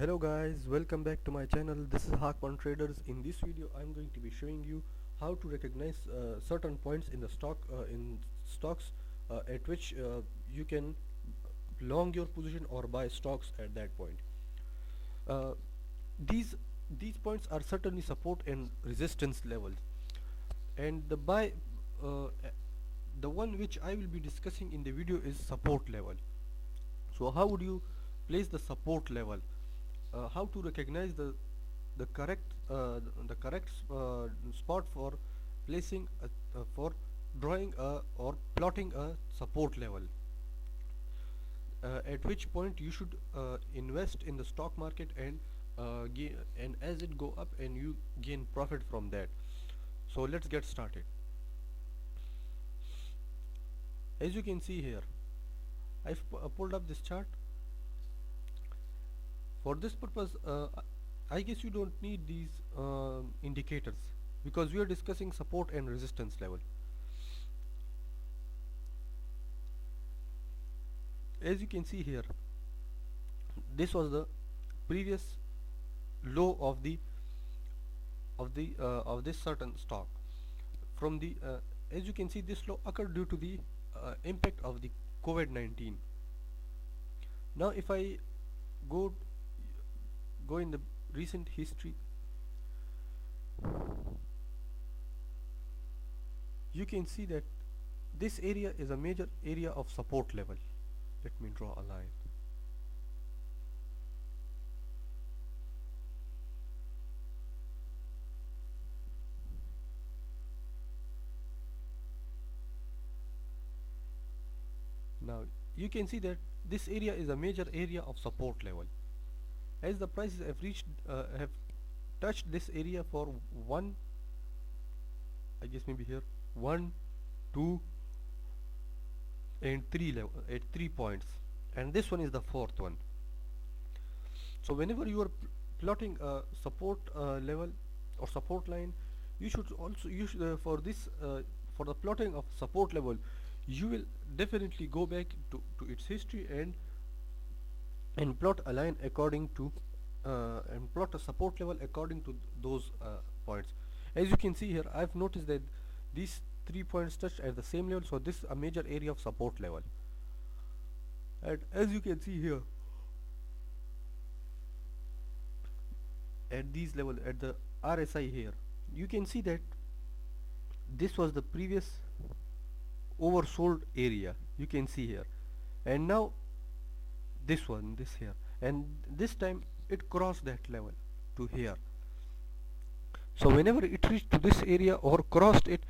Hello guys, welcome back to my channel. This is Hakman Traders. In this video I'm going to be showing you how to recognize certain points in the stocks at which you can long your position or buy stocks at that point. uh, these these points are certainly support and resistance levels, and uh, the one which I will be discussing in the video is support level. So how would you place the support level? How to recognize the correct spot for placing for drawing or plotting a support level, at which point you should invest in the stock market and and as it go up and you gain profit from that. So let's get started. As you can see here, I've pulled up this chart. For this purpose, I guess you don't need these indicators because we are discussing support and resistance level. As you can see here, this was the previous low of this certain stock. From the As you can see, this low occurred due to the impact of the COVID-19. Now if I go go in the recent history, you can see that this area is a major area of support level. Let me draw a line. Now you can see that this area is a major area of support level, as the prices have touched this area for one, I guess maybe here, 1 2 and 3 level at 3 points, and this one is the fourth one. So whenever you are plotting a support level or support line, you should also for the plotting of support level, you will definitely go back to its history and plot a line according to and plot a support level according to those points. As you can see here, I've noticed that these 3 points touched at the same level, so this is a major area of support level. And as you can see here, at these level, at the RSI here, you can see that this was the previous oversold area, you can see here, and now this here, and this time it crossed that level to here. So whenever it reached to this area or crossed it,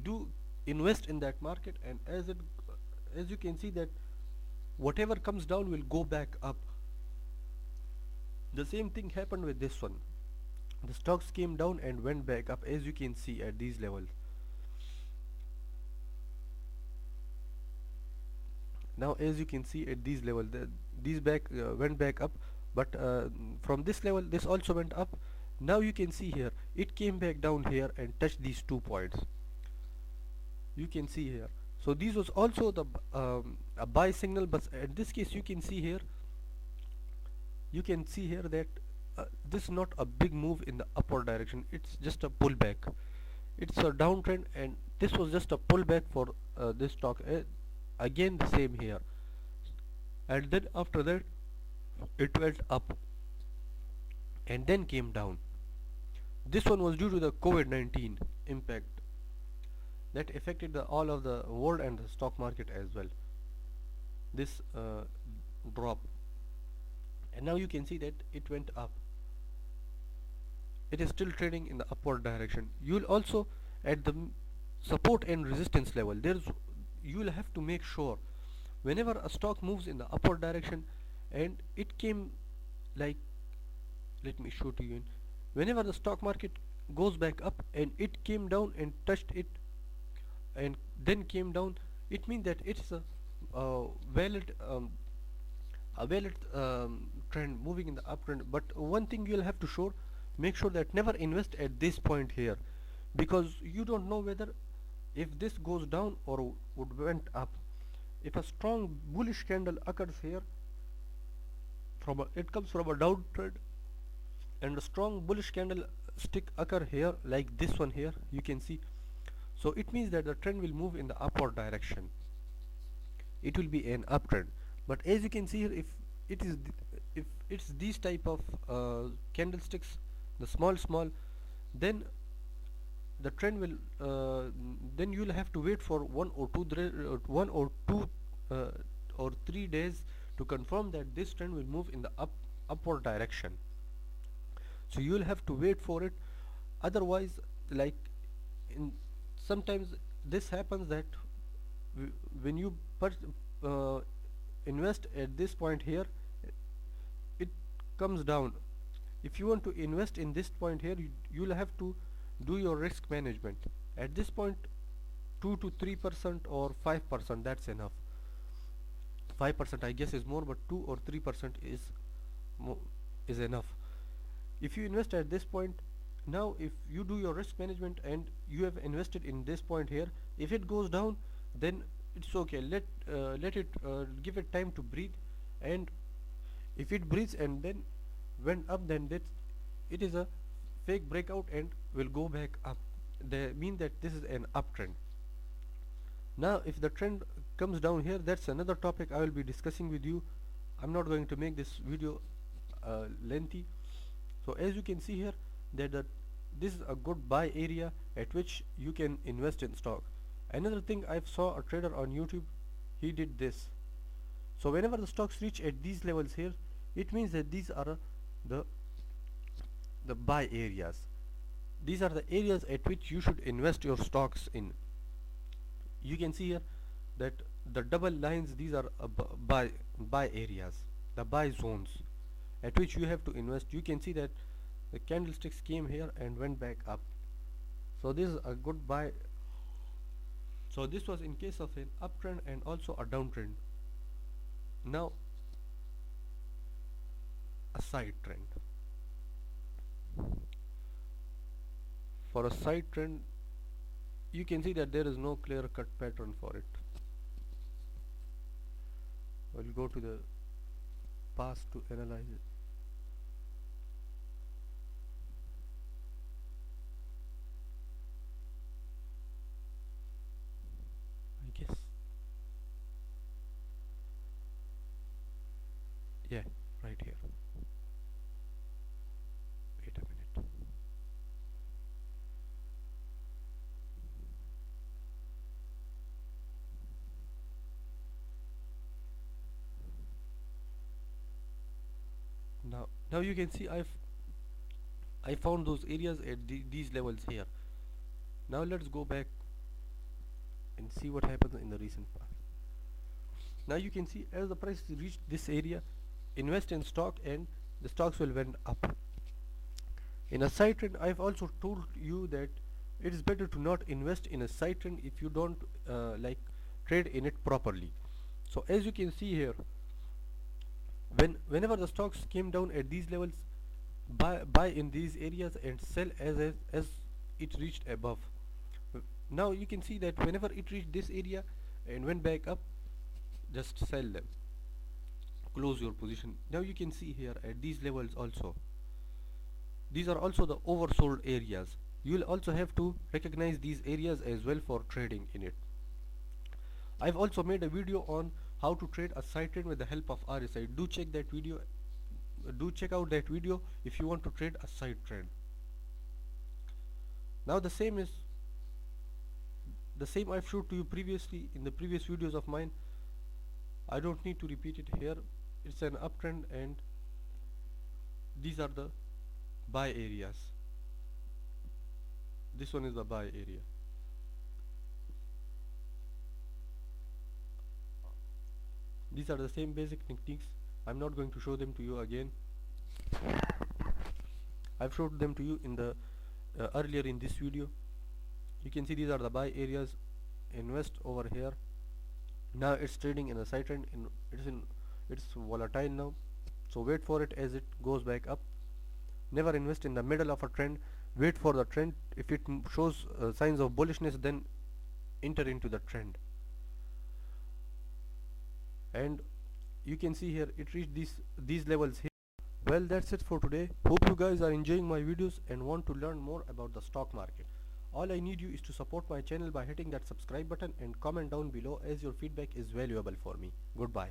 do invest in that market, and as you can see that whatever comes down will go back up. The same thing happened with this one. The stocks came down and went back up, as you can see at these levels. Now as you can see at these levels, these went back up, but from this level this also went up. Now you can see here it came back down here and touched these 2 points, you can see here. So this was also the a buy signal, but in this case you can see here that this is not a big move in the upward direction, it's just a pullback. It's a downtrend, and this was just a pullback for this stock. Again the same here, and then after that it went up and then came down. This one was due to the COVID-19 impact that affected all of the world and the stock market as well, this drop. And now you can see that it went up, it is still trading in the upward direction. You will also, at the support and resistance level, you will have to make sure whenever a stock moves in the upward direction and it came, like, let me show to you, whenever the stock market goes back up and it came down and touched it and then came down, it means that it's valid a valid trend moving in the uptrend. But one thing you'll have to make sure that never invest at this point here, because you don't know whether if this goes down or went up. If a strong bullish candle occurs here, it comes from a downtrend, and a strong bullish candle stick occur here like this one here, you can see. So it means that the trend will move in the upward direction. It will be an uptrend. But as you can see here, it is if it's these type of candlesticks, the small, then the trend will then you'll have to wait for 1 or 2 uh, or 3 days to confirm that this trend will move in the upward direction. So you'll have to wait for it. Otherwise, like in sometimes this happens that when you uh, invest at this point here, it comes down. If you want to invest in this point here, you'll have to do your risk management. At this point, 2 to 3% or 5%, that's enough. 5% I guess is more, but 2 or 3% is enough. If you invest at this point, now if you do your risk management and you have invested in this point here, if it goes down, then it's okay. Let it give it time to breathe, and if it breathes and then went up, then it is a fake breakout and will go back up. They mean that this is an uptrend. Now if the trend comes down here, that's another topic I will be discussing with you. I'm not going to make this video lengthy. So as you can see here, that this is a good buy area at which you can invest in stock. Another thing, I saw a trader on YouTube, he did this. So whenever the stocks reach at these levels here, it means that these are the the buy areas. These are the areas at which you should invest your stocks in. You can see here that the double lines, these are buy areas, the buy zones at which you have to invest. You can see that the candlesticks came here and went back up. So this is a good buy. So this was in case of an uptrend and also a downtrend. Now a side trend. For a side trend, you can see that there is no clear cut pattern for it. We'll go to the past to analyze it. I guess, yeah, right here. Wait a minute. Now you can see I found those areas at these levels here. Now let's go back and see what happens in the recent past. Now you can see as the price reached this area, invest in stock and the stocks will went up. In a side trend, I've also told you that it is better to not invest in a side trend if you don't like trade in it properly. So as you can see here, whenever the stocks came down at these levels, buy in these areas and sell as it reached above. Now you can see that whenever it reached this area and went back up, just sell them, close your position. Now you can see here at these levels also, these are also the oversold areas. You will also have to recognize these areas as well for trading in it. I've also made a video on how to trade a side trend with the help of RSI. Do check that video. Do check out that video if you want to trade a side trend. Now the same I've showed to you previously in the previous videos of mine. I don't need to repeat it here. It's an uptrend and these are the buy areas. This one is the buy area. These are the same basic techniques. I'm not going to show them to you again. I've showed them to you in the earlier in this video. You can see these are the buy areas. Invest over here. Now it's trading in a side trend. It's volatile now. So wait for it as it goes back up. Never invest in the middle of a trend. Wait for the trend. If it shows signs of bullishness, then enter into the trend. And you can see here it reached these levels here. Well, that's it for today. Hope you guys are enjoying my videos and want to learn more about the stock market. All I need you is to support my channel by hitting that subscribe button and comment down below, as your feedback is valuable for me. Goodbye.